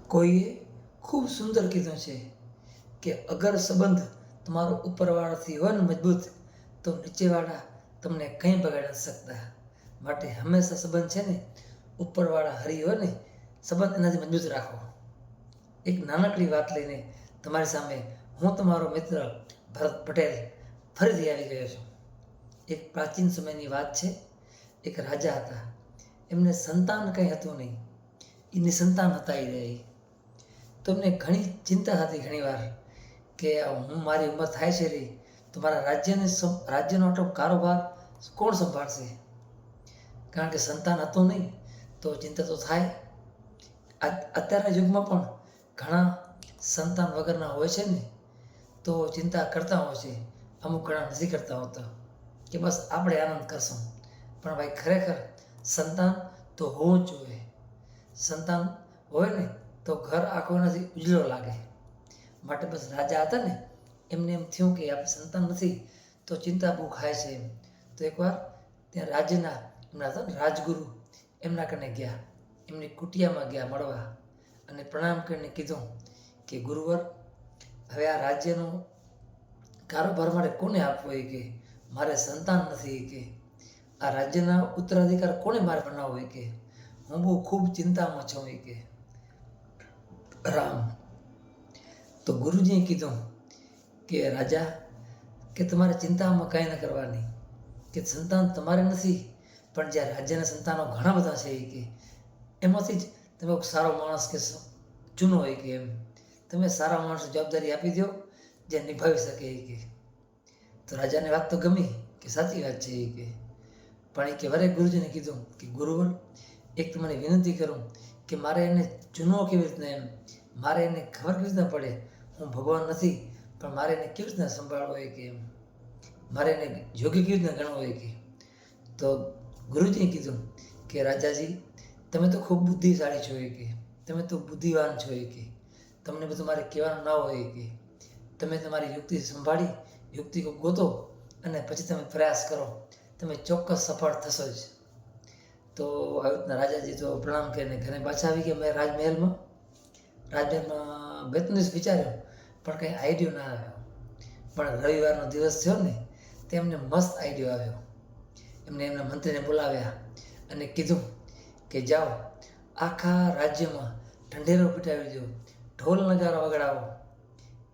કોઈએ ખૂબ સુંદર કીધું છે કે અગર સંબંધ તમારો ઉપરવાળાથી હોય ને મજબૂત, તો નીચેવાળા તમને કંઈ બગાડી નથી શકતા. માટે હંમેશા સંબંધ છે ને ઉપરવાળા હરી હોય ને, સંબંધ એનાથી મજબૂત રાખો. એક નાનકડી વાત લઈને તમારી સામે હું તમારો મિત્ર ભરત પટેલ ફરીથી આવી ગયો છું. એક પ્રાચીન સમયની વાત છે. એક રાજા હતા. એમને સંતાન કંઈ હતું નહીં. એની સંતાન હતા એ. તો એમને ઘણી ચિંતા થતી ઘણીવાર કે હું મારી ઉંમર થાય છે રહી તો મારા રાજ્યનો આટલો કારોબાર કોણ સંભાળશે? કારણ કે સંતાન હતું નહીં તો ચિંતા તો થાય. અત્યારના યુગમાં પણ ઘણા સંતાન વગરના હોય છે ને, તો ચિંતા કરતા હોય છે. અમુક ઘણા નથી કરતા હોતા કે બસ આપણે આનંદ કરશું. પણ ભાઈ ખરેખર સંતાન તો હોવું જ જોઈએ. સંતાન હોય ને તો ઘર આખો એનાથી ઉજળો લાગે. માટે બસ રાજા હતા ને, એમને એમ થયું કે આપણે સંતાન નથી તો ચિંતા બહુ ખાય છે એમ. તો એકવાર ત્યાં રાજ્યના એમના હતા ને રાજગુરુ, એમના કને ગયા. એમની કુટિયામાં ગયા મળવા અને પ્રણામ કરીને કીધું કે ગુરુવર, હવે આ રાજ્યનો કારોબાર મારે કોને આપવો? એ કે મારે સંતાન નથી. કે આ રાજ્યના ઉત્તરાધિકાર કોને મારે બનાવવો? એ કે હું બહુ ખૂબ ચિંતામાં છું. એ કે રામ. તો ગુરુજીએ કીધું કે રાજા, કે તમારે ચિંતામાં કાંઈ ન કરવાની. કે સંતાન તમારે નથી, પણ જ્યાં રાજ્યના સંતાનો ઘણા બધા છે એ કે એમાંથી જ તમે એક સારો માણસ કે ચૂનો હોય કે એમ તમે સારા માણસ જવાબદારી આપી દો જે નિભાવી શકે. એ કે તો રાજાને વાત તો ગમી કે સાચી વાત છે. એ કે પણ એ કે વરે ગુરુજીને કીધું કે ગુરુવર, એક તો મને વિનંતી કરું કે મારે એને ચૂનવો કેવી રીતના એમ, મારે એને ખબર કેવી રીતના પડે હું ભગવાન નથી, પણ મારે એને કેવી રીતના સંભાળવો હોય કે એમ, મારે એને યોગ્ય કેવી રીતના ગણવો હોય કે. તો ગુરુજીએ કીધું કે રાજાજી, તમે તો ખૂબ બુદ્ધિશાળી છો. એ કે તમે તો બુદ્ધિવાન છો. એ કે તમને બધું મારે કહેવાનું ના હોય. કે તમે તમારી યુક્તિ સંભાળી યુક્તિ ગોતો અને પછી તમે પ્રયાસ કરો, તમે ચોક્કસ સફળ થશો જ. તો આવી રીતના રાજાજી તો પ્રણામ કરીને ઘરે પાછા આવી ગયા. મેં રાજમહેલમાં બે ત્રણ દિવસ વિચાર્યું પણ કંઈ આઈડિયો ના આવ્યો. પણ રવિવારનો દિવસ થયો ને તેમને મસ્ત આઈડિયો આવ્યો. એમના મંત્રીને બોલાવ્યા અને કીધું કે જાઓ આખા રાજ્યમાં ઢંઢેરો પીટાવી દો, ઢોલ નગારા વગાડાવો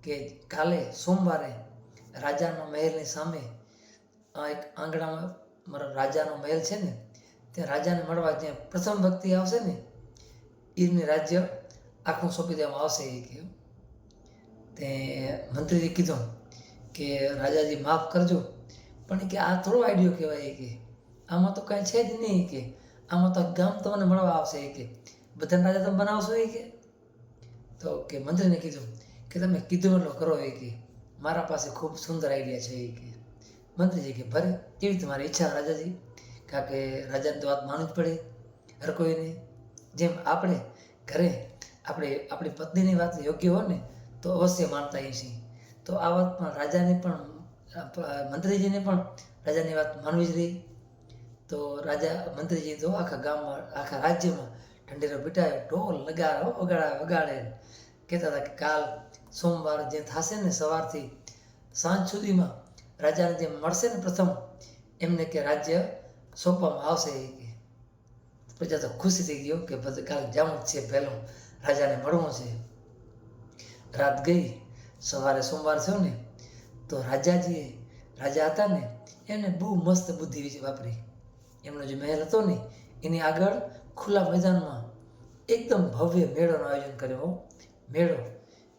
કે કાલે સોમવારે રાજાનો મહેલની સામે એક આંગણામાં મારો રાજાનો મહેલ છે ને, ત્યાં રાજાને મળવા ત્યાં પ્રથમ વ્યક્તિ આવશે ને એને રાજ્ય આખું સોંપી દેવામાં આવશે. એ કે તે મંત્રીએ કીધું કે રાજાજી માફ કરજો, પણ એ કે આ થોડો આઈડિયો કહેવાય. એ કે આમાં તો કાંઈ છે જ નહીં. કે આમાં તો ગામ તમને મળવા આવશે. એ કે બધાને રાજા તમે બનાવશો? એ કે તો કે મંત્રીને કીધું કે તમે કીધું એટલો કરો. એ કે મારા પાસે ખૂબ સુંદર આઈડિયા છે. એ કે મંત્રીજી કે ભલે કેવી તમારી ઈચ્છા રાજાજી, કારણ કે રાજાને તો વાત માનવી જ પડે હર કોઈને. જેમ આપણે ઘરે આપણી પત્નીની વાત યોગ્ય હોય ને તો અવશ્ય માનતા હોઈએ છીએ, તો આ વાત પણ રાજાને પણ મંત્રીજીને પણ રાજાની વાત માનવી જ રહી. તો મંત્રીજી તો આખા ગામમાં આખા રાજ્યમાં ઢંઢેરો પીટાયો, ઢોલ નગારા વગાડે કહેતા હતા કે કાલ સોમવાર જે થશે ને સવારથી સાંજ સુધીમાં રાજાને જે મળશે ને પ્રથમ એમને કે રાજ્ય સોંપવામાં આવશે. એ કે પ્રજા તો ખુશી થઈ ગયો કે બધું કાલે જવું જ છે, પહેલું રાજાને મળવું છે. રાત ગઈ, સવારે સોમવાર થયો ને તો રાજા હતા ને એને બહુ મસ્ત બુદ્ધિ વાપરી. એમનો જે મહેલ હતો ને એની આગળ ખુલ્લા મેદાનમાં એકદમ ભવ્ય મેળોનું આયોજન કર્યો.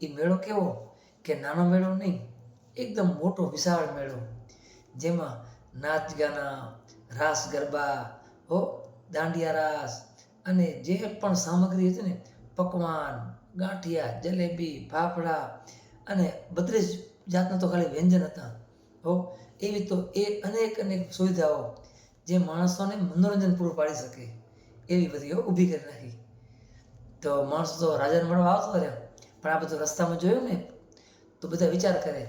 એ મેળો કેવો કે નાનો મેળો નહીં, એકદમ મોટો વિશાળ મેળો, જેમાં નાચ ગાના, રાસ ગરબા, દાંડિયા રાસ અને જે પણ સામગ્રી હતી ને પકવાન, ગાંઠિયા, જલેબી, ફાફડા અને બધી જ જાતના તો ખાલી વ્યંજન હતા. એવી તો એ અનેક સુવિધાઓ જે માણસોને મનોરંજન પૂરું પાડી શકે એવી બધી ઊભી કરી નાખી. તો માણસો તો રાજાને મળવા આવતો રહ્યા, પણ આ બધું રસ્તામાં જોયું ને તો બધા વિચાર કરે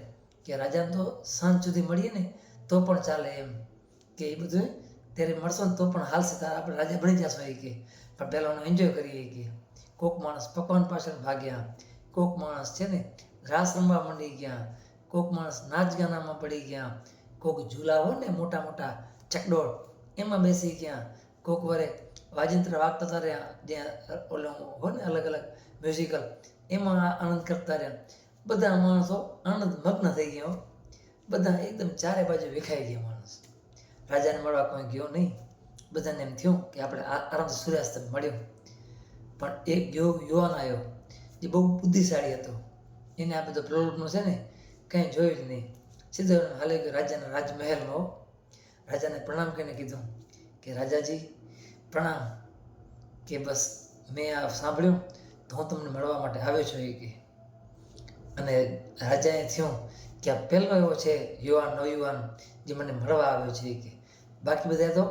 કે રાજાને તો સાંજ સુધી મળીએ ને તો પણ ચાલે એમ, કે એ બધું ત્યારે મળશો ને તો પણ હાલશે, તારા આપણે રાજા બની જશો. એ કે પણ પહેલાં એન્જોય કરીએ. કે કોક માણસ પકવાન પાછળ ભાગ્યા, કોક માણસ છે ને રાસ રમવા માંડી ગયા, કોક માણસ નાચ ગાનામાં પડી ગયા, કોક ઝૂલા હોય ને મોટા મોટા ચકડોળ એમાં બેસી ગયા, કોક વરે વાજિંત્ર વાગતા હતા રહ્યા જ્યાં ઓલું હોય ને અલગ અલગ મ્યુઝિકલ એમાં આનંદ કરતા રહ્યા. બધા માણસો આનંદ મગ્ન થઈ ગયા હો. બધા એકદમ ચારે બાજુ વિખાઈ ગયા માણસ. રાજાને મળવા કોઈ ગયો નહીં. બધાને એમ થયું કે આપણે આરામથી સૂર્યાસ્ત મળ્યો. પણ એક યુવાન આવ્યો જે બહુ બુદ્ધિશાળી હતો. એને આ બધો પ્રલોભનો છે ને કંઈ જોયું જ નહીં. સીધો હાલે ગયો રાજાના રાજમહેલમાં. રાજાને પ્રણામ કરીને કીધું કે રાજાજી પ્રણામ, કે બસ મેં આ સાંભળ્યું તો હું તમને મળવા માટે આવ્યો છું એ કે. અને રાજાએ થયું કે આ પહેલો એવો છે યુવાન નવયુવાન જે મને મળવા આવ્યો છે એ કે. બાકી બધા તો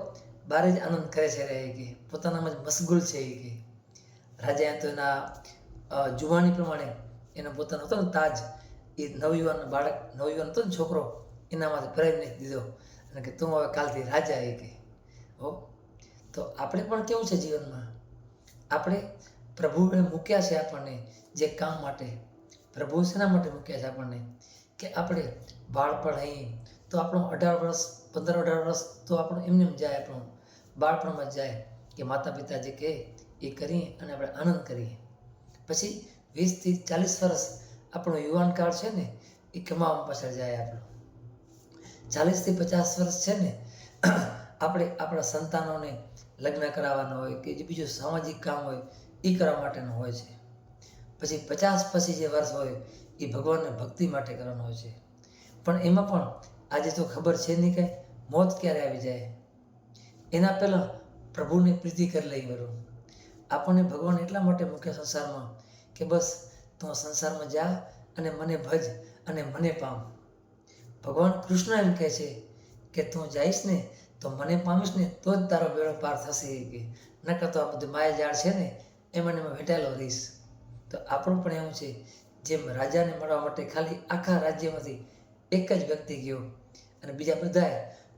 બારે જ આનંદ કરે છે એ કે, પોતાનામાં જ મશગુલ છે એ કે. રાજાએ તો એના જુવાની પ્રમાણે એનો પોતાનો હતો ને તાજ, એ નવયુવાન બાળક નવયુવાન હતો ને છોકરો એનામાંથી ભરાઈને દીધો અને કે તું હવે કાલથી રાજા એ કે. હો, તો આપણે પણ કેવું છે જીવનમાં, આપણે પ્રભુએ મૂક્યા છે આપણને જે કામ માટે. પ્રભુ શેના માટે મૂક્યા છે આપણને? કે આપણે બાળપણ અહીં તો આપણું 18 વર્ષ 15-18 વર્ષ તો આપણું એમને જાય, આપણું બાળપણમાં જાય કે માતા પિતા જે કહે એ કરીએ અને આપણે આનંદ કરીએ. પછી 20 થી 40 વર્ષ આપણો યુવાન કાળ છે ને એ કમાવામાં પાછળ જાય. આપણું 40 થી 50 વર્ષ છે ને આપણે આપણા સંતાનોને લગ્ન કરાવવાનો હોય કે જે બીજું સામાજિક કામ હોય એ કરવા માટેનો હોય છે. પછી 50 પછી જે વર્ષ હોય એ ભગવાનને ભક્તિ માટે કરવાનો હોય છે. પણ એમાં પણ આજે તો ખબર છે નહીં કે મોત ક્યારે આવી જાય. એના પહેલાં પ્રભુની પ્રીતિ કરી લઈ બરું. આપણને ભગવાન એટલા માટે મૂક્યા સંસારમાં કે બસ તું સંસારમાં જા અને મને ભજ અને મને પામ. ભગવાન કૃષ્ણ એમ કહે છે કે તું જઈશ ને તો મને પામીશ ને તો જ તારો બેડો પાર થશે કે, નકર તો આ બધું માયાજાળ છે ને એમાં વેટાયેલો રહીશ. તો આપણું પણ એવું છે, જેમ રાજાને મળવા માટે ખાલી આખા રાજ્યમાંથી એક જ વ્યક્તિ ગયો અને બીજા બધાએ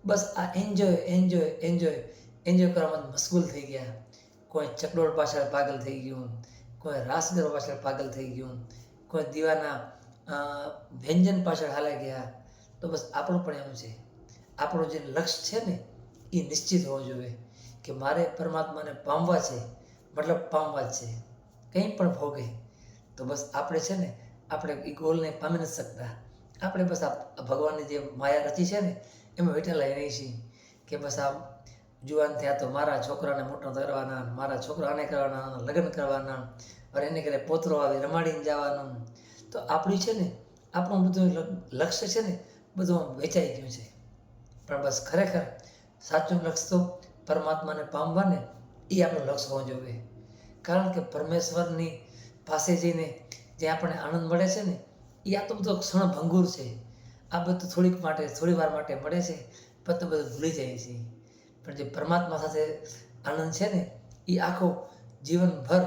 બસ આ એન્જોય એન્જોય એન્જોય એન્જોય કરવામાં મશગુલ થઈ ગયા. કોઈ ચકડોળ પાછળ પાગલ થઈ ગયું, કોઈ રાસગરો પાછળ પાગલ થઈ ગયું, કોઈ દીવાના વ્યંજન પાછળ હાલાઈ ગયા. તો બસ આપણું પણ એવું છે. આપણું જે લક્ષ્ય છે ને એ નિશ્ચિત હોવું જોઈએ કે મારે પરમાત્માને પામવા છે, મતલબ પામવા જ છે. કંઈ પણ ભોગે તો બસ આપણે છે ને આપણે એ ગોલને પામી નથી શકતા. આપણે બસ આ ભગવાનની જે માયા રચી છે ને એમાં વેઠેલા નહીં છીએ કે બસ આ જુવાન થયા તો મારા છોકરાને મોટો કરવાના, મારા છોકરાને કરવાના, લગ્ન કરવાના, અને એને કરે પોતરો આવી રમાડીને જવાનું. તો આપણી છે ને આપણું બધું લક્ષ્ય છે ને બધું વેચાઈ ગયું છે. પણ બસ ખરેખર સાચું લક્ષ્ય તો પરમાત્માને પામવાને એ આપણું લક્ષ્ય હોવું જોઈએ. કારણ કે પરમેશ્વરની પાસે જઈને જે આપણને આનંદ મળે છે ને એ આ તો બધો ક્ષણભંગુર છે. આ બધું થોડી વાર માટે મળે છે, પછી તો બધું ભૂલી જાય છે. પણ જે પરમાત્મા સાથે આનંદ છે ને એ આખો જીવનભર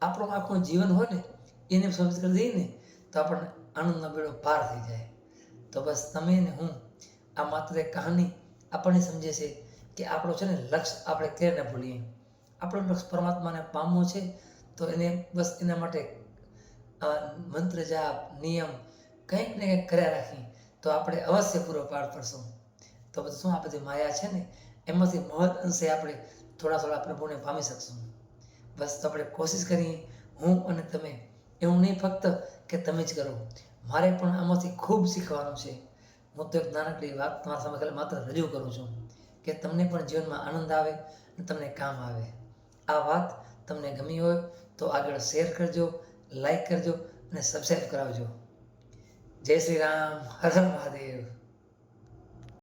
આપણું આખું જીવન હોય ને એને સમજ કરી દઈએ ને તો આપણને આનંદનો બેડો પાર થઈ જાય. તો બસ તમે ને હું આ માત્ર એક કહાની આપણને સમજે છે કે આપણો છે ને લક્ષ્ય આપણે ક્યારે ન ભૂલીએ. આપણું લક્ષ્ય પરમાત્માને પામવું છે તો એને બસ એના માટે મંત્ર જાપ નિયમ કંઈક ને કંઈક કર્યા રાખી તો આપણે અવશ્ય પૂરો પાર પડશું. તો બધું શું આ બધી માયા છે ને એમાંથી મહદ અંશે આપણે થોડા પ્રભુને પામી શકશું. બસ તો આપણે કોશિશ કરીએ, હું અને તમે. એવું નહીં ફક્ત કે તમે જ કરો, મારે પણ આમાંથી ખૂબ શીખવાનું છે. હું તો એક નાનકડી વાત તમારા સામે ખાલી માત્ર રજૂ કરું છું કે તમને પણ જીવનમાં આનંદ આવે અને તમને કામ આવે. આ વાત તમને ગમી હોય તો આગળ શેર કરજો, લાઈક કરજો અને સબસ્ક્રાઈબ કરાવજો. જય શ્રી રામ, હર હર મહાદેવ.